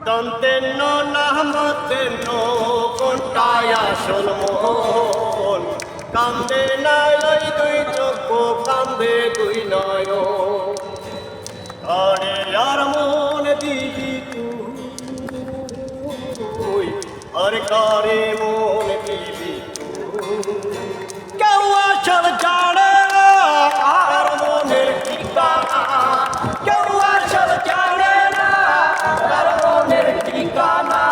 দন্তের ন নামতের ন কোনটায় আসল মন কান্দে নাই ওই দুই চক্ষু কান্দে দুই নয় আরে আর মন দিবি তুই আর কারে মন দিবি কেউ আসল জানে না আর মনের ঠিকানা কেউ আসল জানে না আর মনের ঠিকানা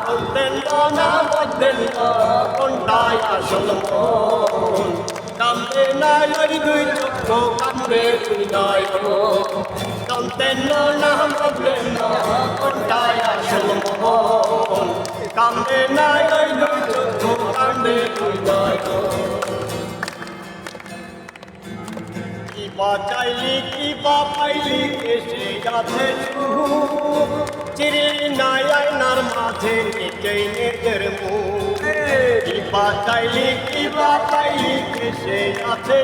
বলতেন না বলতেন কোনটায় আসল মন কান্দে না ওই দুই চক্ষু কান্দে দুই নয় কান্দতেন না বলতেন কোনটায় আসল মন কান্দে না ওই দুই চক্ষু কান্দে দুই নয় কি বা চাইলি কি বা পাইলি এসে যাচ্ছে চিরলি নাই আয়নার মাঝে নিজেই নিজের মুখ কি বা চাইলি কি বা পাইলি এসে যাচ্ছে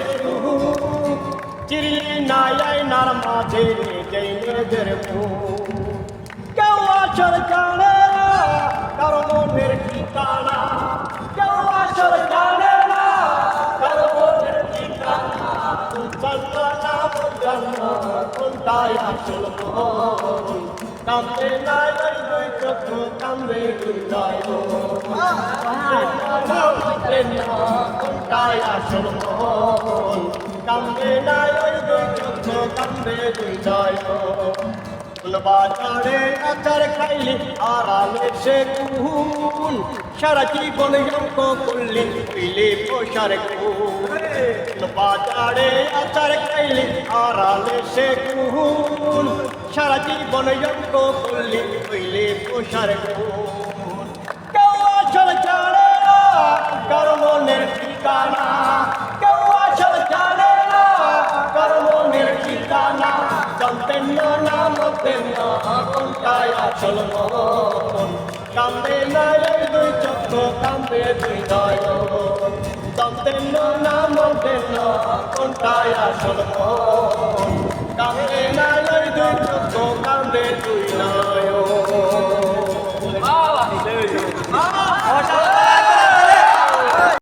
চিরলি নাই আয়নার মাঝে নিজেই নিজের মুখ কেউ আসল জানে না কারো মনের ঠিকানা কেউ আসল জানে না কারো মনের ঠিকানা কোনটায় আসল মন কান্দে নাই ওই দুই চক্ষু কান্দে দুই নয় কোনটায় আসল মন কান্দে নাই ওই দুই চক্ষু কান্দে দুই নয় বাজারে আচার খাইলি আরামে সে কুন সারা জীবন অঙ্ক করলি তুইলে পোষার কুন বাজারে আচার খাইলি আরামে সে কুন সারা জীবন অঙ্ক করলি তুইলে পোষার কুন কেউ আসল জানে না কারো মনের ঠিকানা কেউ আসল জানে না কারো মনের ঠিকানা জানতেন না মতেন না কোনটায় আসল মন কান্দে নাই ওই দুই চক্ষু কান্দে দুই নয়ন জানতেন না মতেন না কোনটায় আসল মন